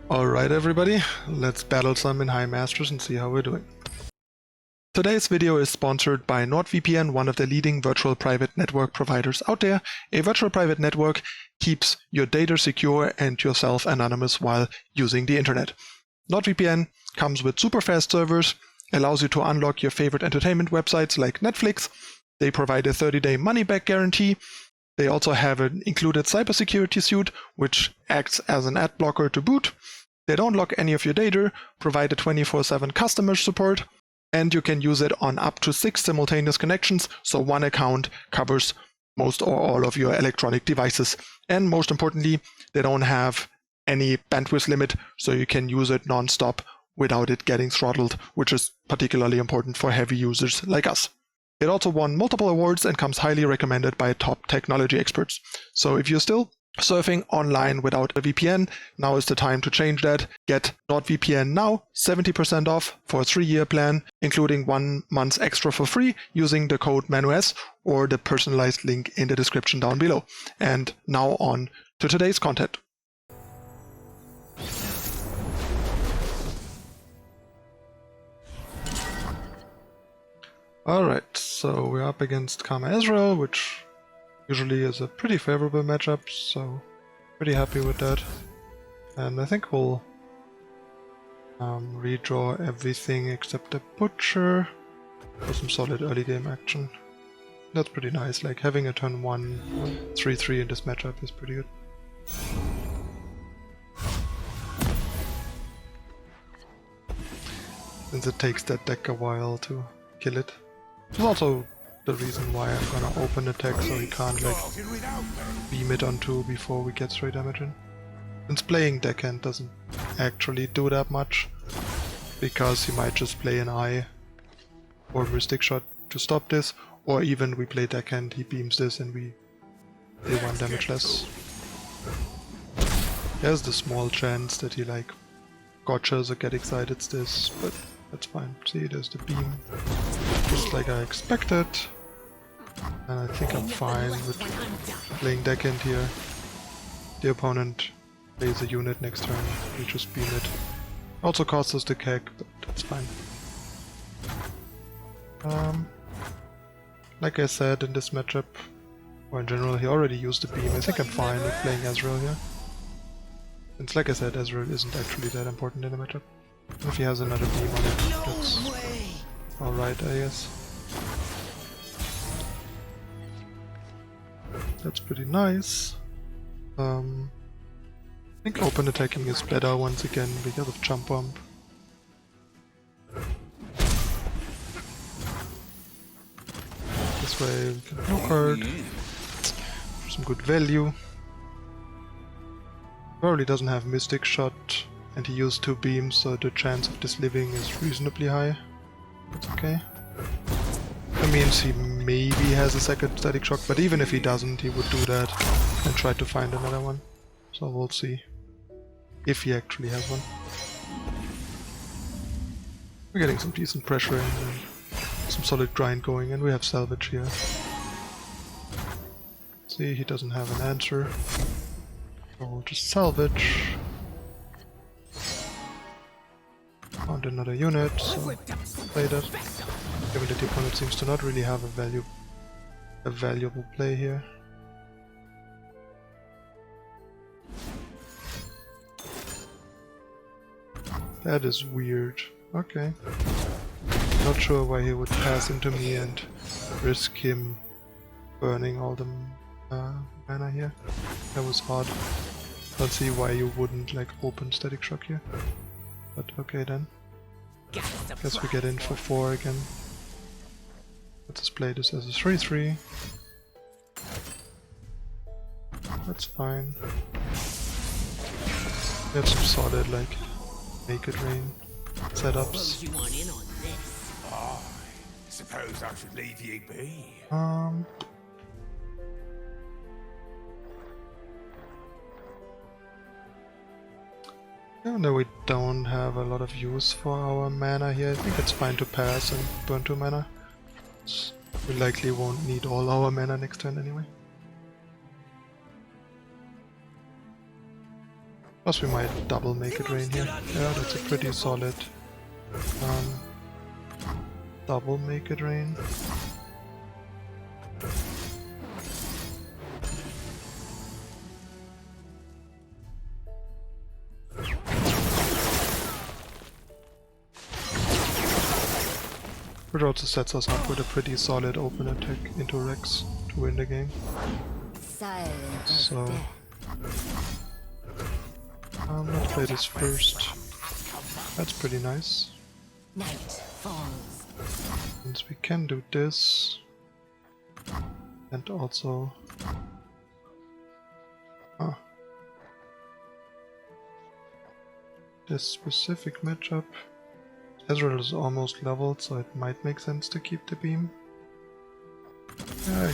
Alright everybody, let's battle some in High Masters and see how we're doing. Today's video is sponsored by NordVPN, one of the leading virtual private network providers out there. A virtual private network keeps your data secure and yourself anonymous while using the internet. NordVPN comes with super fast servers, allows you to unlock your favorite entertainment websites like Netflix. They provide a 30-day money-back guarantee. They also have an included cybersecurity suite, which acts as an ad blocker to boot. They don't lock any of your data, provide a 24/7 customer support, and you can use it on up to 6 simultaneous connections, so one account covers most or all of your electronic devices. And most importantly, they don't have any bandwidth limit, so you can use it non-stop without it getting throttled, which is particularly important for heavy users like us. It also won multiple awards and comes highly recommended by top technology experts. So if you're still surfing online without a VPN, now is the time to change that. Get NordVPN now, 70% off for a 3-year plan, including 1 month extra for free using the code ManuS or the personalized link in the description down below. And now on to today's content. Alright, so we're up against Ezreal, which usually is a pretty favorable matchup, so pretty happy with that. And I think we'll redraw everything except the Butcher for some solid early game action. That's pretty nice, like having a turn 1 3/3 in this matchup is pretty good. Since it takes that deck a while to kill it. It's also the reason why I'm gonna open attack, so he can't like beam it onto before we get straight damage in. Since playing deckhand doesn't actually do that much, because he might just play an eye or Mystic Shot to stop this, or even we play deckhand, he beams this and we deal 1 damage less. There's the small chance that he like gotchas or get excited this, but that's fine. See, there's the beam. Just like I expected. And I think I'm fine with playing deckhand here. The opponent plays a unit next turn, we just beam it. Also costs us the keg, but that's fine. Like I said, in this matchup, or in general, he already used the beam. I think I'm fine with playing Ezreal here. Since like I said, Ezreal isn't actually that important in the matchup. If he has another beam on it, that's alright, I guess. That's pretty nice. I think open attacking is better once again because of jump bump. This way we can blue card for some good value. Probably doesn't have Mystic Shot, and he used 2 beams, so the chance of this living is reasonably high. That's okay. That means he maybe has a second Static Shock, but even if he doesn't, he would do that and try to find another one. So we'll see if he actually has one. We're getting some decent pressure in and some solid grind going, and we have salvage here. See, he doesn't have an answer. So we'll just salvage. Found another unit, so play that. Given that the opponent seems to not really have a valuable play here. That is weird. Okay. Not sure why he would pass into me and risk him burning all the mana here. That was odd. Don't see why you wouldn't like open Static Shock here. But okay then. Guess we get in for 4 again. Let's just play this as a 3/3. That's fine. We have some solid like Naked Rain setups. I suppose I should leave you be. Even though we don't have a lot of use for our mana here, I think it's fine to pass and burn 2 mana. We likely won't need all our mana next turn anyway. Plus we might double make it rain here. Yeah, that's a pretty solid double make it rain. Which also sets us up with a pretty solid open attack into Rex to win the game. So let's play this first. That's pretty nice. Night falls. Since we can do this, and also this specific matchup. Ezreal is almost leveled, so it might make sense to keep the beam. I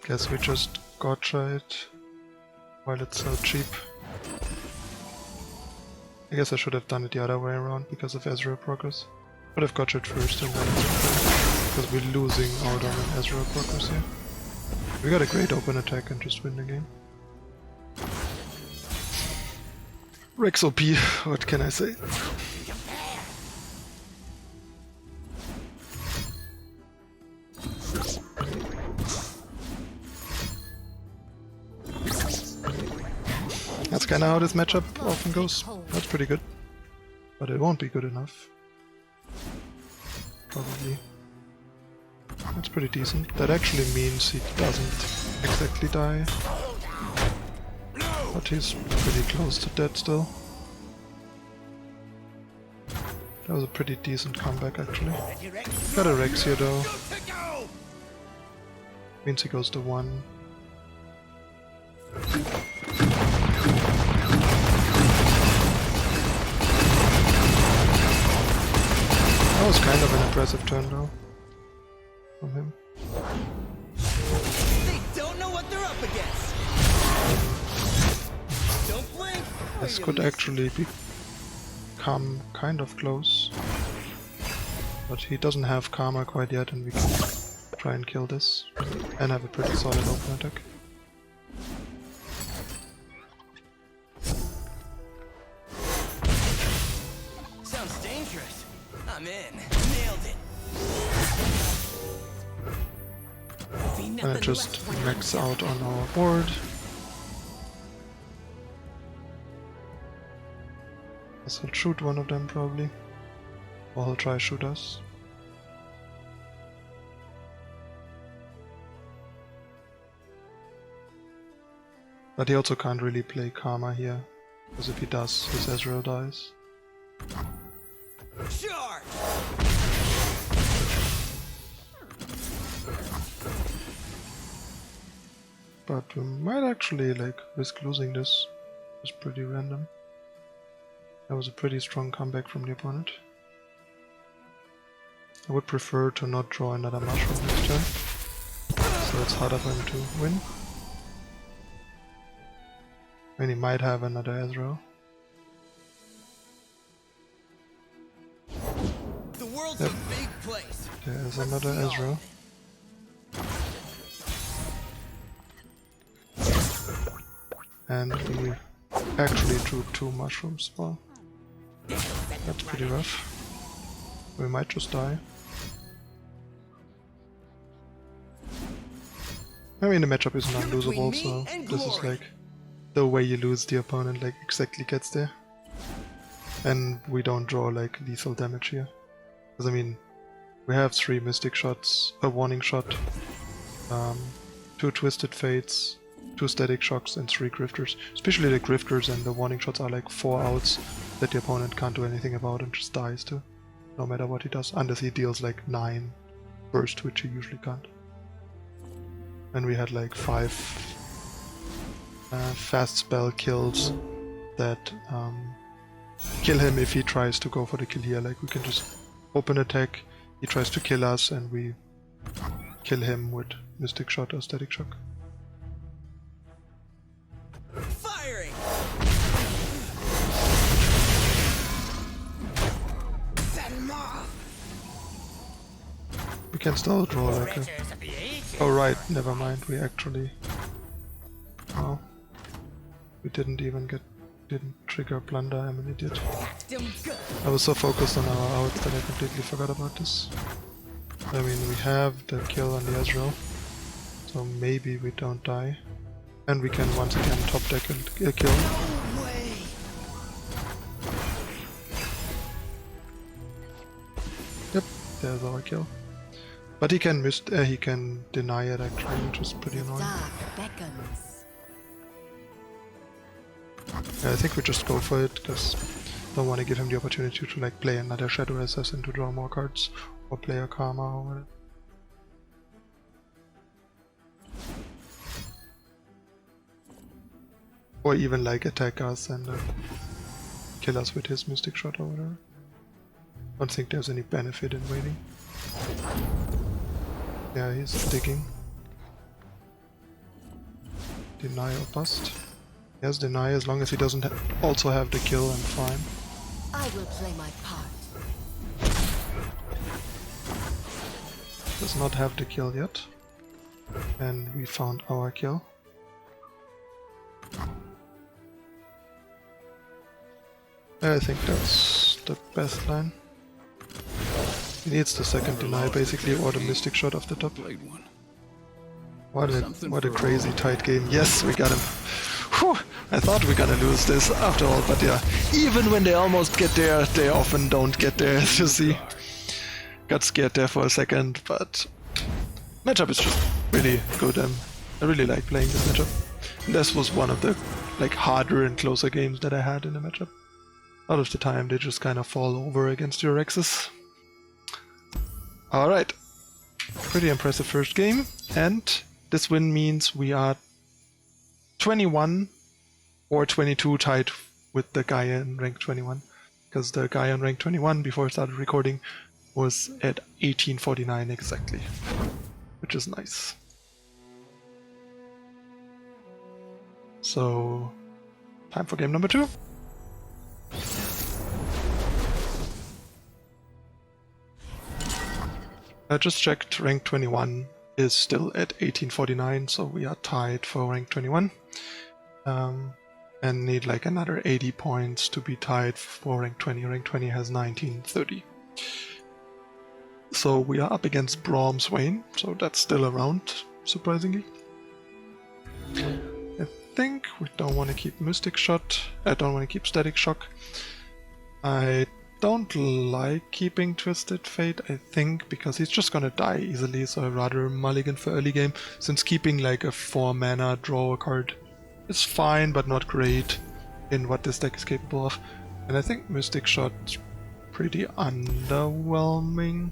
guess we just gotcha it while it's so cheap. I guess I should have done it the other way around because of Ezreal progress. Should have gotcha it first and then because we're losing out on Ezreal progress here. We got a great open attack and just win the game. Rex OP, what can I say? That's kinda how this matchup often goes. That's pretty good. But it won't be good enough. Probably. That's pretty decent. That actually means he doesn't exactly die. But he's pretty close to dead still. That was a pretty decent comeback actually. Got a Rex here though. Means he goes to 1. That was kind of an impressive turn though. From him. They don't know what they're up against. Don't blink. This could actually become kind of close. But he doesn't have Karma quite yet and we can try and kill this. And have a pretty solid open attack. Sounds dangerous. I'm in. Nailed it. And I just max out on our board. Guess he'll shoot one of them probably. Or he'll try shoot us. But he also can't really play Karma here. Because if he does, his Ezreal dies. Charge. But we might actually like risk losing this. It's pretty random. That was a pretty strong comeback from the opponent. I would prefer to not draw another mushroom next turn. So it's harder for him to win. And he might have another Ezreal. The world's Yep. a big place. There's another Ezreal. And we actually drew 2 mushrooms. Well, that's pretty rough. We might just die. I mean, the matchup isn't unlosable, so this is like the way you lose the opponent, like exactly gets there. And we don't draw like lethal damage here. Because I mean, we have 3 Mystic Shots, a Warning Shot, 2 Twisted Fates, 2 Static Shocks and 3 Grifters. Especially the Grifters and the Warning Shots are like 4 outs that the opponent can't do anything about and just dies to. No matter what he does, unless he deals like 9 burst, which he usually can't. And we had like 5 fast spell kills that kill him if he tries to go for the kill here. Like we can just open attack, he tries to kill us and we kill him with Mystic Shot or Static Shock. Firing. Set him off. We can still draw like a... Oh right, never mind, we actually... Oh. We didn't trigger plunder. I'm an idiot. Them good. I was so focused on our outs that I completely forgot about this. I mean, we have the kill on the Ezreal, so maybe we don't die. And we can once again top deck and kill. No way. Yep, there's our kill. But he can he can deny it actually, which is pretty annoying. Dark beckons. Yeah, I think we just go for it because don't want to give him the opportunity to like play another Shadow Assassin to draw more cards or play a Karma or whatever. Or even like attack us and kill us with his Mystic Shot or whatever. Don't think there's any benefit in waiting. Yeah, he's digging. Deny or bust. Yes, deny as long as he doesn't also have the kill, I'm fine. I will play my part. Does not have the kill yet. And we found our kill. I think that's the best line. He needs the second deny basically, or the Mystic Shot off the top. What a crazy tight game. Yes, we got him. Whew, I thought we were gonna lose this after all, but yeah, even when they almost get there, they often don't get there, as you see. Got scared there for a second, but matchup is just really good. I really like playing this matchup. And this was one of the like harder and closer games that I had in the matchup. A lot of the time they just kind of fall over against your Rexes. Alright, pretty impressive first game, and this win means we are 21 or 22 tied with the guy in rank 21, because the guy in rank 21 before I started recording was at 1849 exactly, which is nice. So, time for game number 2. I just checked, rank 21 is still at 1849, so we are tied for rank 21. And need like another 80 points to be tied for rank 20. Rank 20 has 1930. So we are up against Braum Swain, so that's still around, surprisingly. I think we don't want to keep Mystic Shot, I don't want to keep Static Shock. I don't like keeping Twisted Fate, I think, because he's just gonna die easily, so I'd rather mulligan for early game, since keeping like a 4 mana draw a card is fine, but not great in what this deck is capable of. And I think Mystic Shot's pretty underwhelming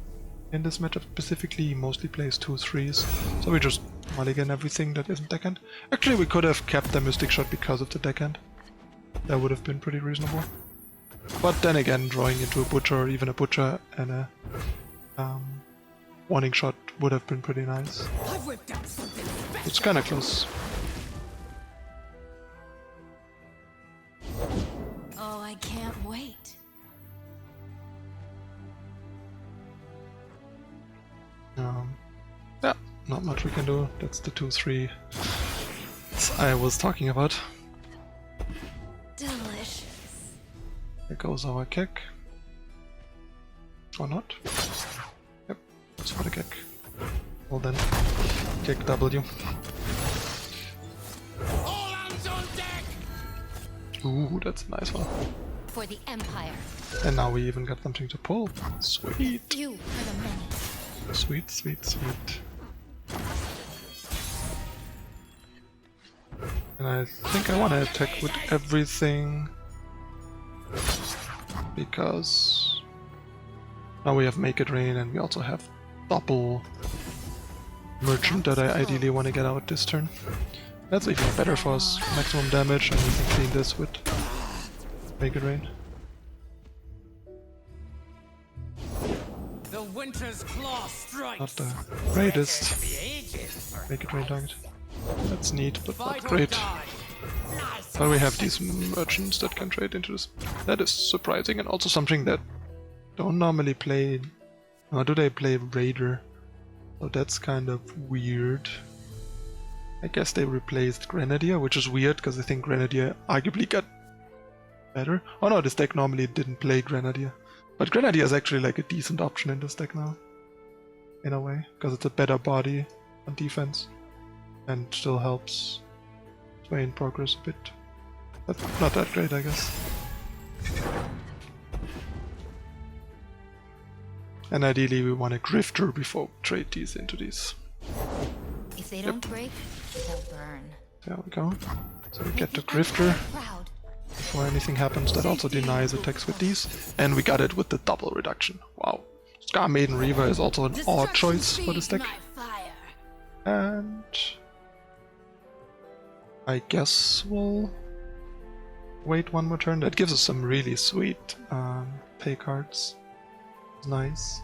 in this matchup specifically. He mostly plays 2/3s, so we just mulligan everything that isn't deckhand. Actually, we could have kept the Mystic Shot because of the deckhand. That would have been pretty reasonable. But then again, drawing into a Butcher, or even a Butcher and a Warning Shot would have been pretty nice. It's kinda close. Oh, I can't wait. Yeah, not much we can do. That's the 2/3 I was talking about. Delicious. There goes our kick. Or not? Yep, that's for the kick. Well then, kick W. All hands on deck. Ooh, that's a nice one. For the Empire. And now we even got something to pull. Sweet. You for the many. Sweet, sweet, sweet. And I think I want to attack with everything, because now we have Make It Rain and we also have double Merchant that I ideally want to get out this turn. That's even better for us. Maximum damage, and we can clean this with Make It Rain. The winter's claw strikes. Not the greatest Make It Rain target. That's neat, but not great. But we have these merchants that can trade into this. That is surprising, and also something that don't normally play. Or do they play Raider? So that's kind of weird. I guess they replaced Grenadier, which is weird because I think Grenadier arguably got better. Oh no, this deck normally didn't play Grenadier. But Grenadier is actually like a decent option in this deck now. In a way, because it's a better body on defense. And still helps Swain progress a bit. But not that great, I guess. And ideally we want a Grifter before we trade these into these. If they don't break, they'll burn. There we go. So we get the Grifter Proud. before anything happens. That also denies attacks with these. And we got it with the double reduction. Wow. Scar Maiden Reaver is also an odd choice for this deck. And I guess we'll wait one more turn. That gives us some really sweet pay cards. It's nice.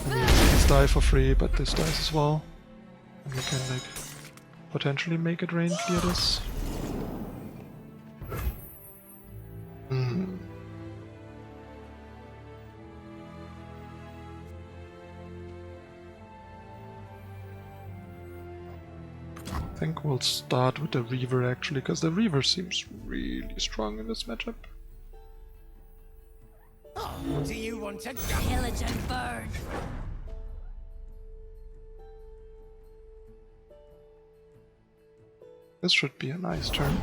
I mean, these die for free, but this dies as well. And we can like potentially make it rain clear this. I think we'll start with the Reaver actually, because the Reaver seems really strong in this matchup. Oh, do you want to Pillage and burn. This should be a nice turn.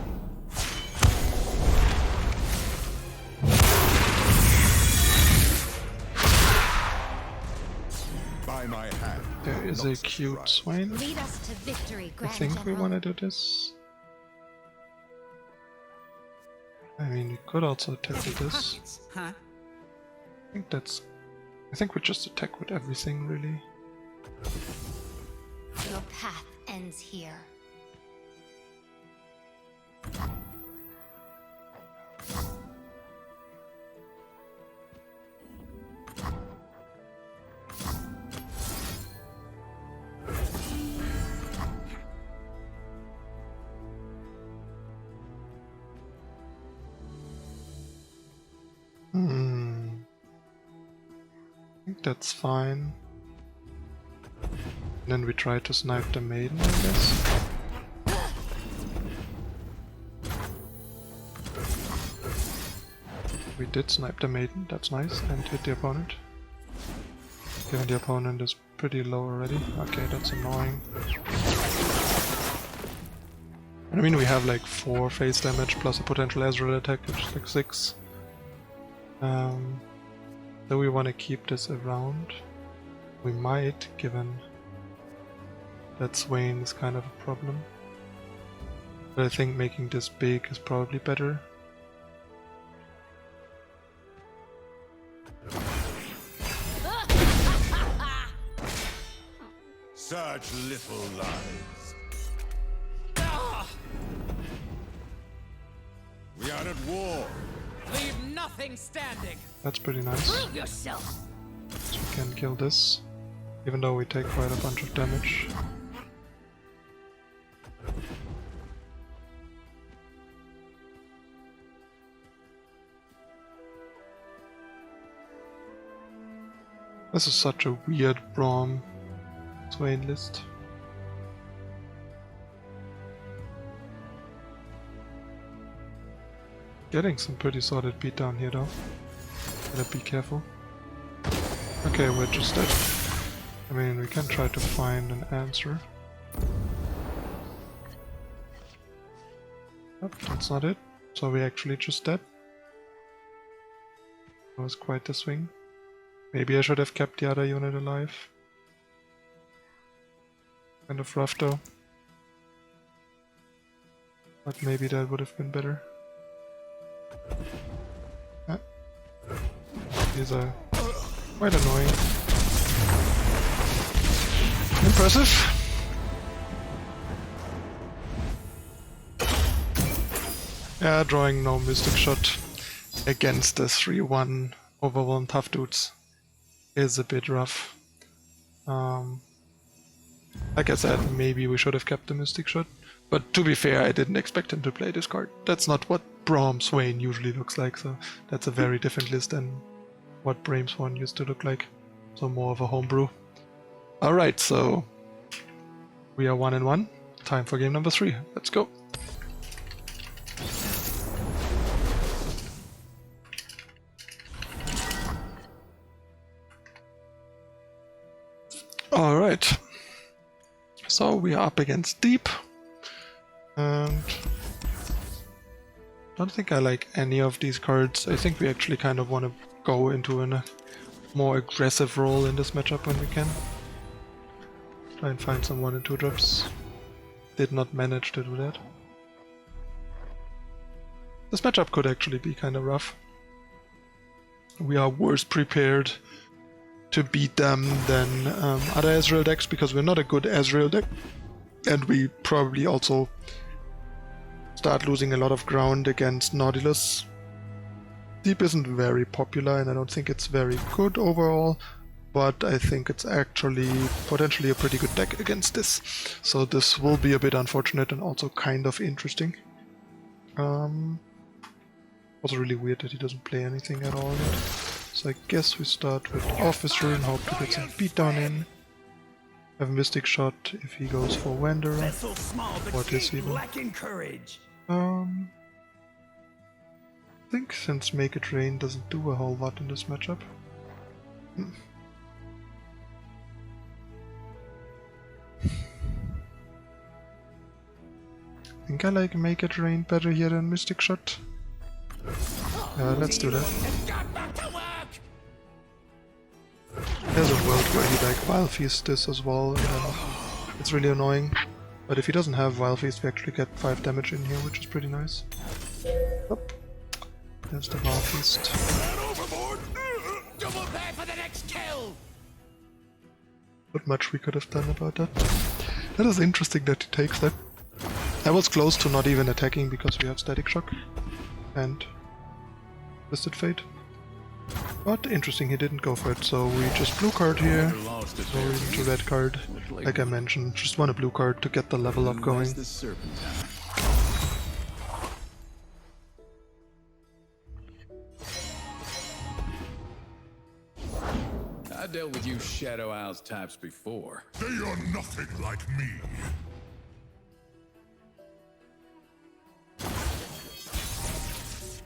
By my hand. There is a cute Swain. Lead us to victory, I Grand think we General. want to do this. I mean, we could also attack with this. Huh? I think we just attack with everything, really. Your path ends here. I think that's fine. And then we try to snipe the maiden, I guess. We did snipe the maiden, that's nice, and hit the opponent. Given the opponent is pretty low already. Okay, that's annoying. I mean, we have like 4 face damage plus a potential Ezreal attack, which is like 6. Do we want to keep this around? We might, given that Swain is kind of a problem. But I think making this big is probably better. Such little lies. We are at war. Leave nothing standing. That's pretty nice. Prove yourself. So we can kill this, even though we take quite a bunch of damage. This is such a weird Braum Swain list. Getting some pretty solid beatdown here though. Gotta be careful. Okay, we're just dead. I mean, we can try to find an answer. Nope, that's not it. So we actually just dead. That was quite the swing. Maybe I should have kept the other unit alive. Kind of rough though. But maybe that would have been better. These are quite annoying. Impressive. Yeah, drawing no Mystic Shot against the 3-1 overwhelmed tough dudes is a bit rough. Like I said, maybe we should have kept the Mystic Shot, but to be fair, I didn't expect him to play this card. That's not what Braum Swain usually looks like, so that's a very different list than what Braum Swain used to look like. So more of a homebrew. Alright, so we are 1-1. Time for game number 3. Let's go. Alright. So we are up against Deep. And I don't think I like any of these cards. I think we actually kind of want to go into a more aggressive role in this matchup when we can. Try and find some 1 and 2 drops. Did not manage to do that. This matchup could actually be kind of rough. We are worse prepared to beat them than other Ezreal decks because we're not a good Ezreal deck. And we probably also start losing a lot of ground against Nautilus. Deep isn't very popular and I don't think it's very good overall, but I think it's actually potentially a pretty good deck against this. So this will be a bit unfortunate and also kind of interesting. Also really weird that he doesn't play anything at all yet. So I guess we start with Officer and hope to get some beatdown in. Have Mystic Shot if he goes for Wanderer. What is even? I think since Make It Rain doesn't do a whole lot in this matchup. I think I like Make It Rain better here than Mystic Shot. Let's do that. There's a world where he like Wild Feast this as well, and it's really annoying. But if he doesn't have Wild Feast, we actually get 5 damage in here, which is pretty nice. Oop. There's the Wild Feast. Not much we could have done about that. That is interesting that he takes that. I was close to not even attacking because we have Static Shock and Twisted Fate. But interesting, he didn't go for it, so we just blue card here, or even to red card. Like I mentioned, just want a blue card to get the level up going. I dealt with you Shadow Owls types before. They are nothing like me.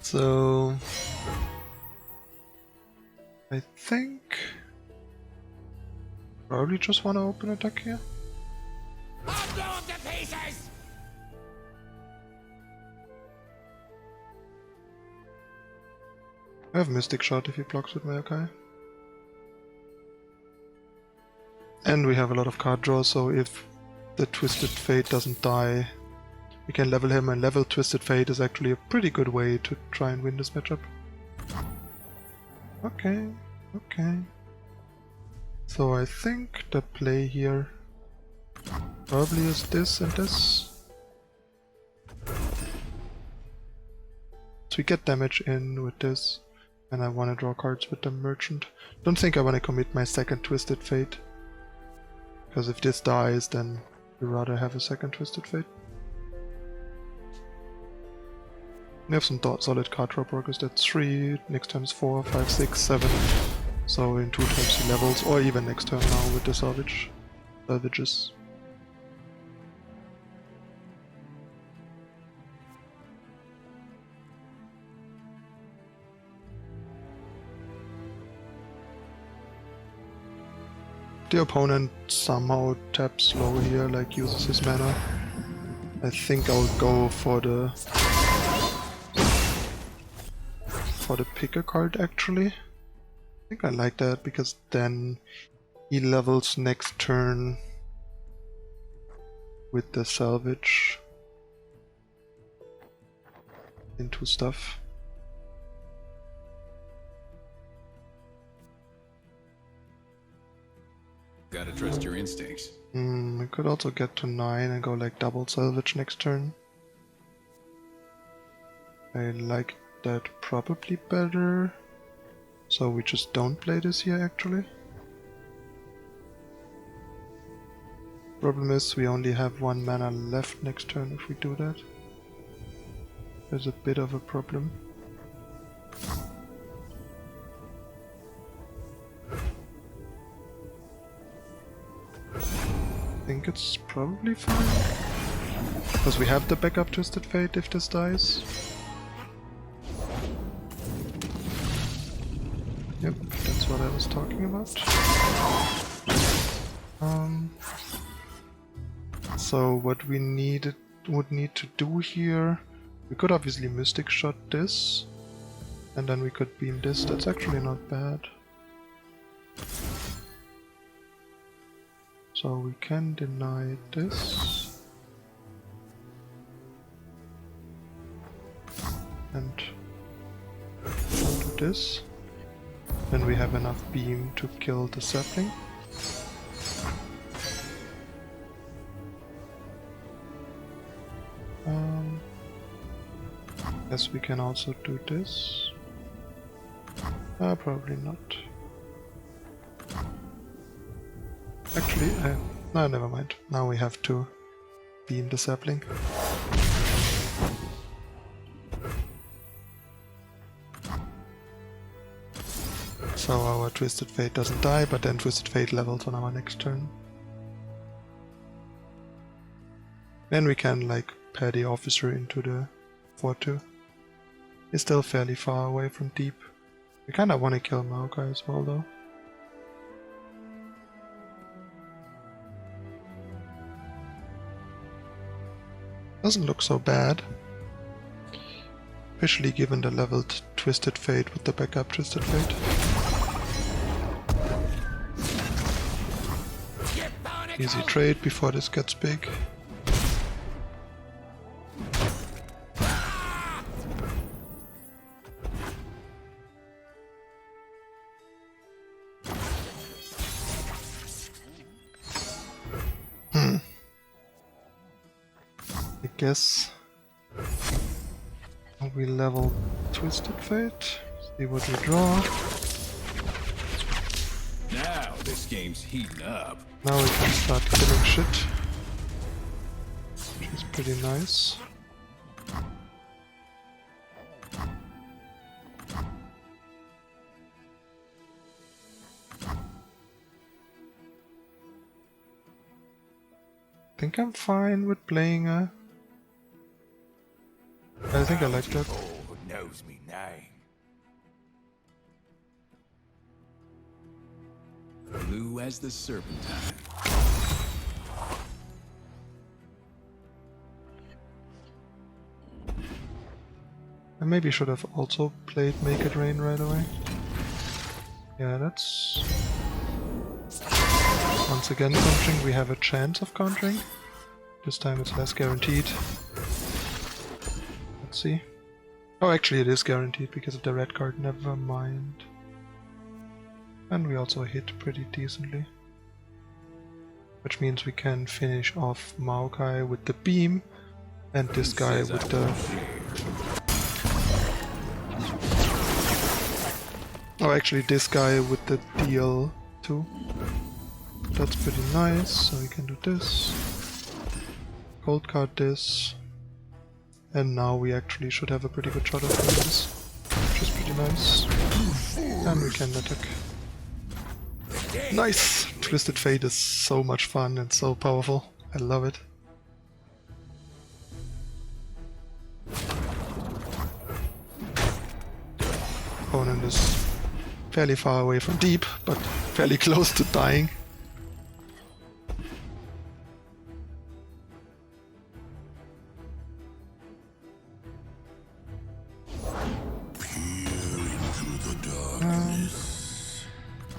So I think probably just want to open attack here. I'll blow up the pieces! I have Mystic Shot if he blocks with Mayokai. And we have a lot of card draw, so if the Twisted Fate doesn't die, we can level him, and level Twisted Fate is actually a pretty good way to try and win this matchup. Okay, okay. So I think the play here probably is this and this. So we get damage in with this, and I want to draw cards with the Merchant. Don't think I want to commit my second Twisted Fate, because if this dies, then we'd rather have a second Twisted Fate. We have some solid card draw progress. That's 3, next turn is 4, 5, 6, 7. So in 2 turns he levels, or even next turn now with the salvages. The opponent somehow taps low here, like uses his mana. I think I'll go for the pick a card actually. I think I like that because then he levels next turn with the salvage into stuff. Gotta trust your instincts. I could also get to 9 and go like double salvage next turn. I like that probably better. So we just don't play this here actually. Problem is we only have 1 mana left next turn if we do that. There's a bit of a problem. think it's probably fine. Because we have the backup Twisted Fate if this dies. Yep, that's what I was talking about. So what we would need to do here, we could obviously Mystic Shot this, and then we could beam this. That's actually not bad. So we can deny this. And do this. Then we have enough beam to kill the sapling. Yes, we can also do this. Probably not. Actually, no, never mind. Now we have to beam the sapling. So our Twisted Fate doesn't die, but then Twisted Fate levels on our next turn. Then we can like pair the officer into the 4-2. He's still fairly far away from deep. We kinda wanna kill Maokai as well though. Doesn't look so bad. Especially given the leveled Twisted Fate with the backup Twisted Fate. Easy trade before this gets big. I guess we level Twisted Fate, see what we draw. Now this game's heating up. Now we can start killing shit. It's pretty nice. I think I'm fine with playing a... I think I like that. Who knows me name? Blue as the Serpentine. I maybe should have also played Make It Rain right away. Yeah, that's... Once again countering, we have a chance of countering. This time it's less guaranteed. Let's see. Oh, actually it is guaranteed because of the red card, never mind. And we also hit pretty decently. Which means we can finish off Maokai with the beam and this guy with the... Oh, actually this guy with the deal too. That's pretty nice, so we can do this. Cold card this. And now we actually should have a pretty good shot of this, which is pretty nice. And we can attack. Nice! Twisted Fate is so much fun and so powerful. I love it. Opponent is fairly far away from deep, but fairly close to dying.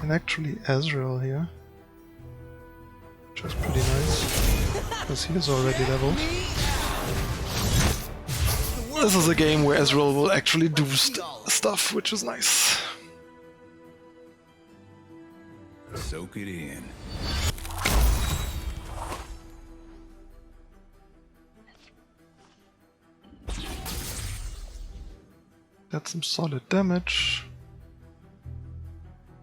And actually Ezreal here, which is pretty nice, because he is already leveled. This is a game where Ezreal will actually do stuff, which is nice. Soak it in. Got some solid damage.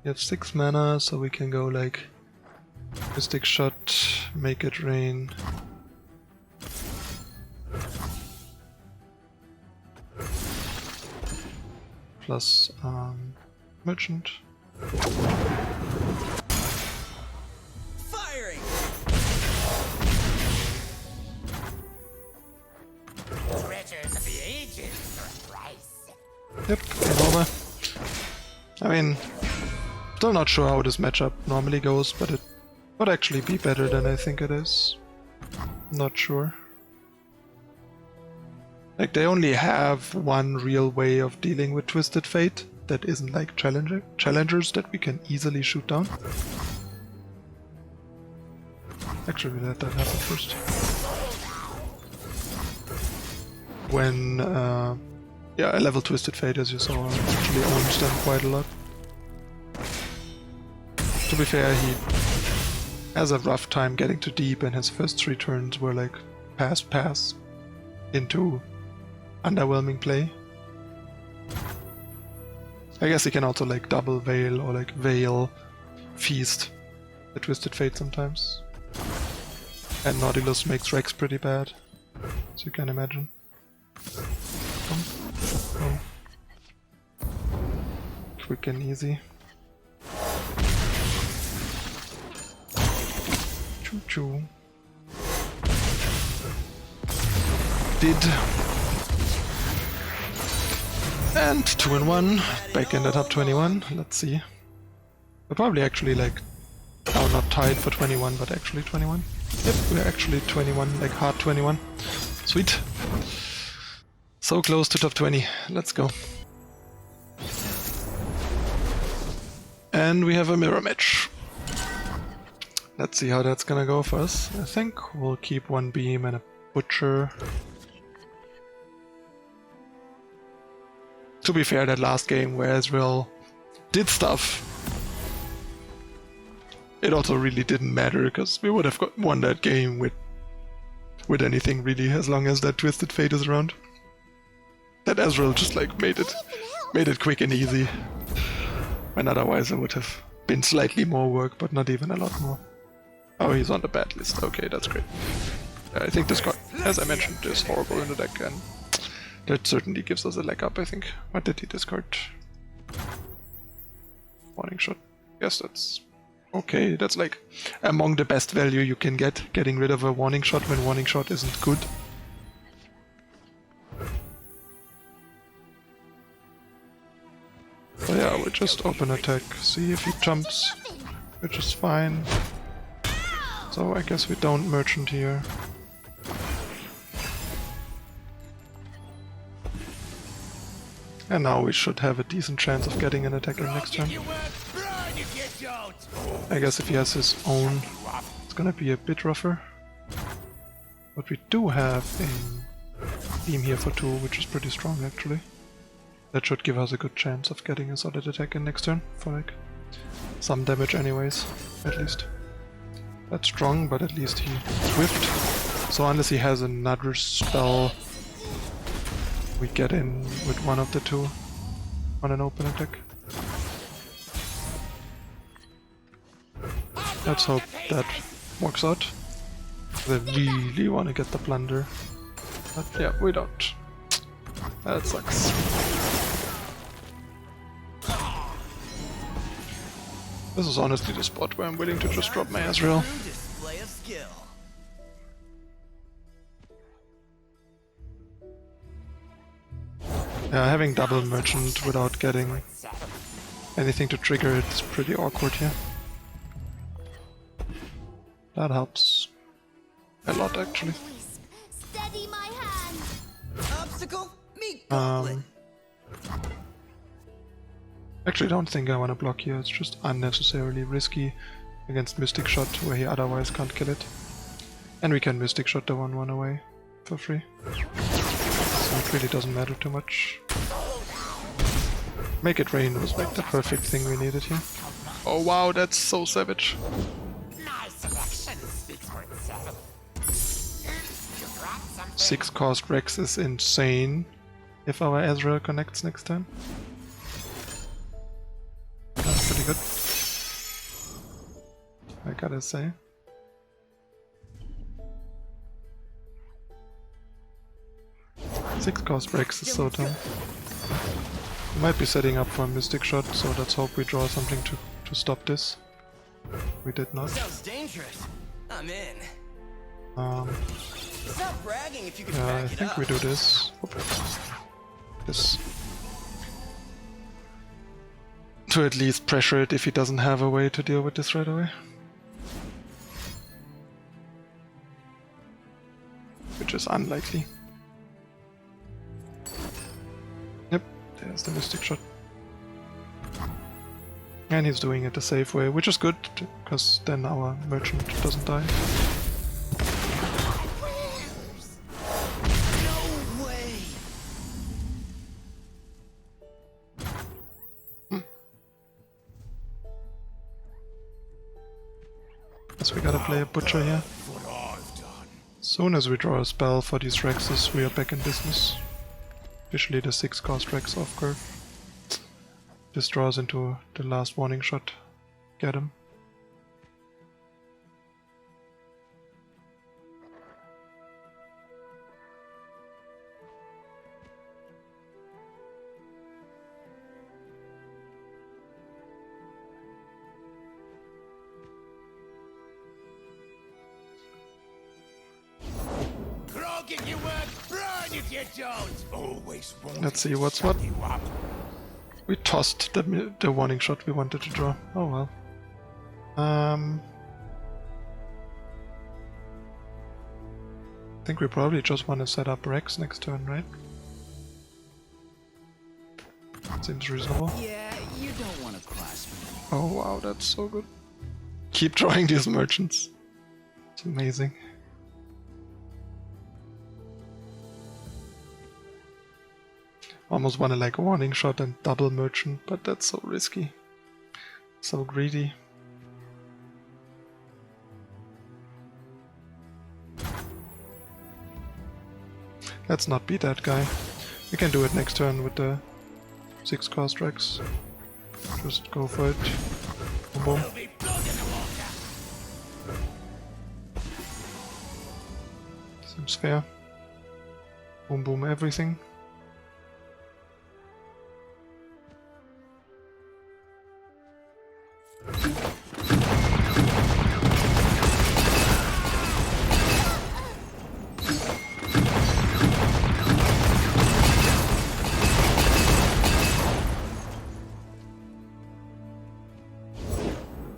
We have 6 mana, so we can go like Mystic Shot, Make It Rain. Plus Merchant. Firing. Yep, game over. I mean, still not sure how this matchup normally goes, but it would actually be better than I think it is. Not sure. Like, they only have one real way of dealing with Twisted Fate that isn't like challengers that we can easily shoot down. Actually, let that happen first. When, yeah, a level Twisted Fate, as you saw, actually owns them quite a lot. To be fair, he has a rough time getting to deep, and his first 3 turns were like pass into underwhelming play. I guess he can also like double veil or like veil feast the Twisted Fate sometimes. And Nautilus makes Rex pretty bad, as you can imagine. Oh. Quick and easy. Choo choo. Did. And 2-1. Back in the top 21. Let's see. We're probably actually like, oh, not tied for 21, but actually 21. Yep, we're actually 21, like hard 21. Sweet. So close to top 20. Let's go. And we have a mirror match. Let's see how that's gonna go for us. I think we'll keep one beam and a butcher. To be fair, that last game where Ezreal did stuff, it also really didn't matter, because we would have won that game with anything really, as long as that Twisted Fate is around. That Ezreal just like made it quick and easy, when otherwise it would have been slightly more work, but not even a lot more. Oh, he's on the bad list. Okay, that's great. I think this card, as I mentioned, is horrible in the deck, and that certainly gives us a leg up, I think. What did he discard? Warning shot. Yes, that's okay. That's like among the best value you can get, getting rid of a warning shot when warning shot isn't good. So yeah, we'll just open attack, see if he jumps, which is fine. So I guess we don't merchant here. And now we should have a decent chance of getting an attack in next turn. I guess if he has his own, it's gonna be a bit rougher. But we do have a beam here for 2, which is pretty strong actually. That should give us a good chance of getting a solid attack in next turn, for like some damage anyways, at least. That's strong, but at least he swift. So unless he has another spell, we get in with one of the 2 on an open attack. Let's hope that works out. They really want to get the plunder. But yeah, we don't. That sucks. This is honestly the spot where I'm willing to just drop my Ezreal. Yeah, having double merchant without getting anything to trigger it is pretty awkward here. That helps a lot actually. Steady my hand. Obstacle? Meet gauntlet. Actually, I don't think I want to block here. It's just unnecessarily risky against Mystic Shot, where he otherwise can't kill it. And we can Mystic Shot the 1/1 away for free. So it really doesn't matter too much. Make it rain was like the perfect thing we needed here. Oh wow, that's so savage. My selection speaks for itself. 6 cost Rex is insane if our Ezreal connects next time. That's pretty good, I gotta say. Six cost breaks is so dumb. We might be setting up for a Mystic Shot, so let's hope we draw something to stop this. We did not. Sounds dangerous. I'm in. Stop bragging if you can Yeah, I back it think up. we do this. This. to at least pressure it if he doesn't have a way to deal with this right away. Which is unlikely. Yep, there's the Mystic Shot. And he's doing it the safe way, which is good, because then our merchant doesn't die. No way. Guess we gotta play a butcher here. What I've done. Soon as we draw a spell for these Rexes, we are back in business. Especially the 6-cost Rex off curve. This draws into the last warning shot. Get him. Grog if you work, burn if you don't. Always wanted Let's see to what's shut what. you up. We tossed the warning shot we wanted to draw. Oh well. I think we probably just want to set up Rex next turn, right? Seems reasonable. Yeah, you don't want to class me. Oh wow, that's so good. Keep drawing these merchants. It's amazing. Almost want to like warning shot and double merchant, but that's so risky. So greedy. Let's not be that guy. We can do it next turn with the 6-cost Rex. Just go for it. Boom, boom. There'll be blood in the water. Seems fair. Boom boom everything.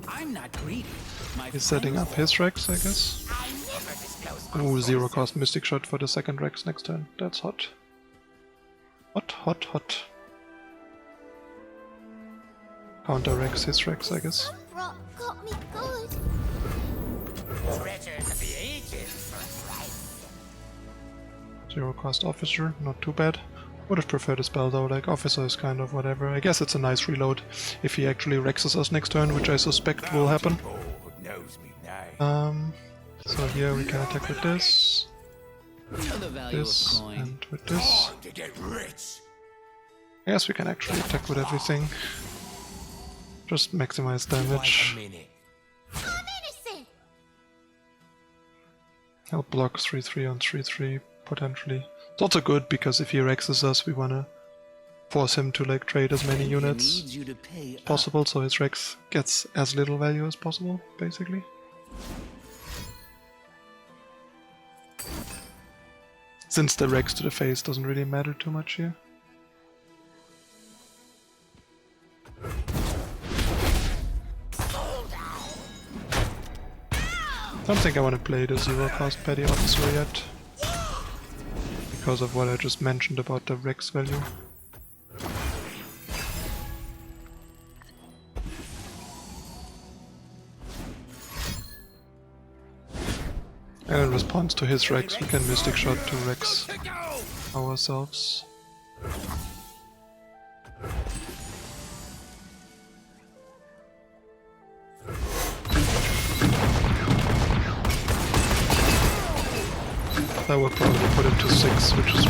I'm not greedy. My He's setting up his Rex, I guess. I never disclose my Ooh, 0-cost Mystic Shot for the second Rex next turn. That's hot. Hot, hot, hot. Counter Rex his Rex, I guess. Rock got me good. Treasures of the ages for a price. 0-cost Officer, not too bad. Would have preferred a spell though, like Officer is kind of whatever. I guess it's a nice reload if he actually Rexes us next turn, which I suspect will happen. Board knows me name. So here we can attack with this, Know the value of this, coin. and with this. Time to get rich. Yes, we can actually attack with everything. Just maximize Wait a damage. minute. I'm innocent. Help block 3-3 on 3-3 potentially. It's also good because if he Rexes us, we wanna force him to like trade as many units Needs you to pay as possible, so his Rex gets as little value as possible, basically. Since the Rex to the face doesn't really matter too much here. Don't think I want to play the 0-cost Petty Officer yet. Because of what I just mentioned about the Rex value. And in response to his Rex, we can Mystic Shot to Rex To go. ourselves. That would probably put him to 6, which is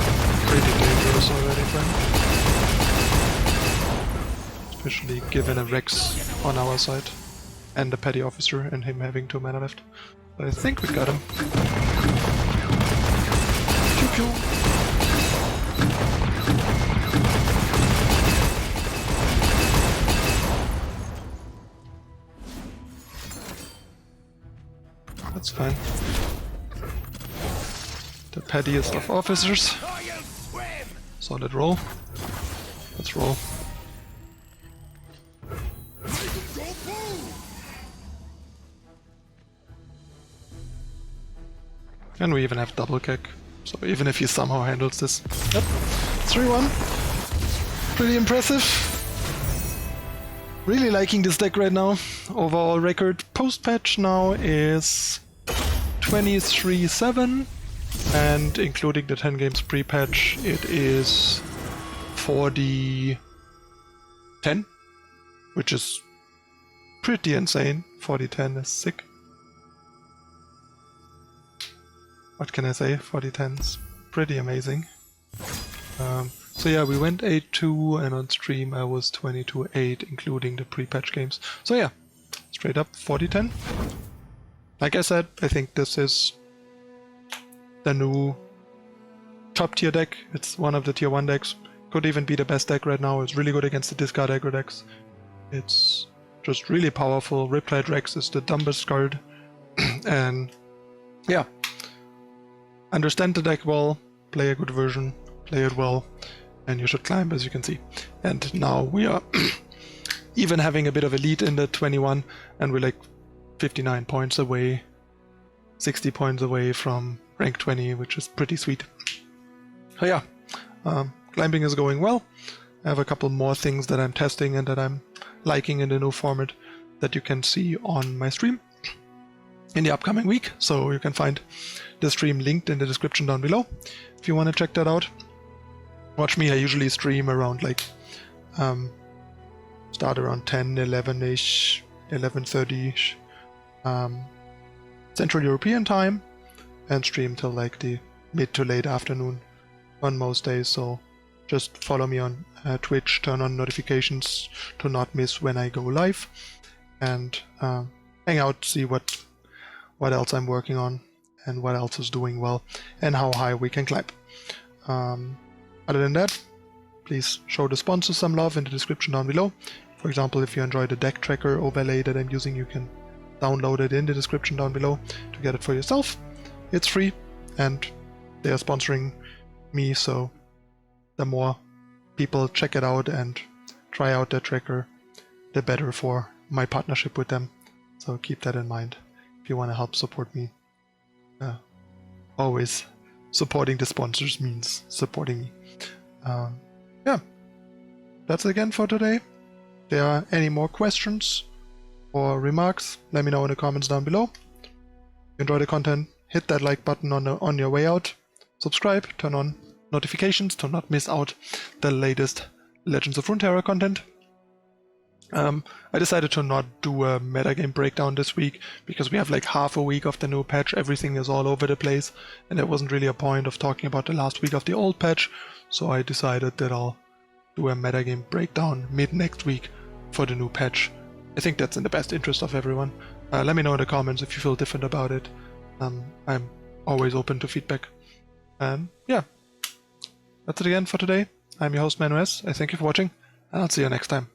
pretty dangerous already for him. Especially given a Rex on our side. And a Petty Officer and him having 2 mana left. But I think we got him. Pew pew. That's fine. The pettiest of officers. I'll swim. Solid roll. Let's roll. And we even have double kick. So even if he somehow handles this. Yep. 3-1. Pretty impressive. Really liking this deck right now. Overall record post-patch now is 23-7. And including the 10 games pre-patch, it is 40-10. Which is pretty insane. 40-10 is sick. What can I say? 40-10 is pretty amazing. So yeah, we went 8-2 and on stream I was 22-8 including the pre-patch games. So yeah, straight up 40-10. Like I said, I think this is the new top tier deck. It's one of the tier 1 decks. Could even be the best deck right now. It's really good against the discard aggro decks. It's just really powerful. Riptide Rex is the dumbest card. And yeah. Understand the deck well, play a good version, play it well, and you should climb, as you can see. And now we are even having a bit of a lead in the 21, and we're like 59 points away, 60 points away from rank 20, which is pretty sweet. So yeah, climbing is going well. I have a couple more things that I'm testing and that I'm liking in the new format that you can see on my stream in the upcoming week, so you can find the stream linked in the description down below if you want to check that out. Watch me, I usually stream around like start around 10, 11ish, 11:30ish Central European time and stream till like the mid to late afternoon on most days. So just follow me on Twitch, turn on notifications to not miss when I go live, and hang out, see what else I'm working on and what else is doing well and how high we can climb. Other than that, please show the sponsors some love in the description down below. For example, if you enjoy the deck tracker overlay that I'm using, you can download it in the description down below to get it for yourself. It's free and they are sponsoring me, so the more people check it out and try out their tracker, the better for my partnership with them. So keep that in mind if you want to help support me. Always supporting the sponsors means supporting me. Yeah, that's it again for today. If there are any more questions or remarks, let me know in the comments down below. If you enjoy the content, hit that like button on your way out. Subscribe, turn on notifications to not miss out the latest Legends of Runeterra content. I decided to not do a metagame breakdown this week because we have like half a week of the new patch. Everything is all over the place and there wasn't really a point of talking about the last week of the old patch. So I decided that I'll do a metagame breakdown mid next week for the new patch. I think that's in the best interest of everyone. Let me know in the comments if you feel different about it. I'm always open to feedback. Yeah, that's it again for today. I'm your host ManuS. I thank you for watching and I'll see you next time.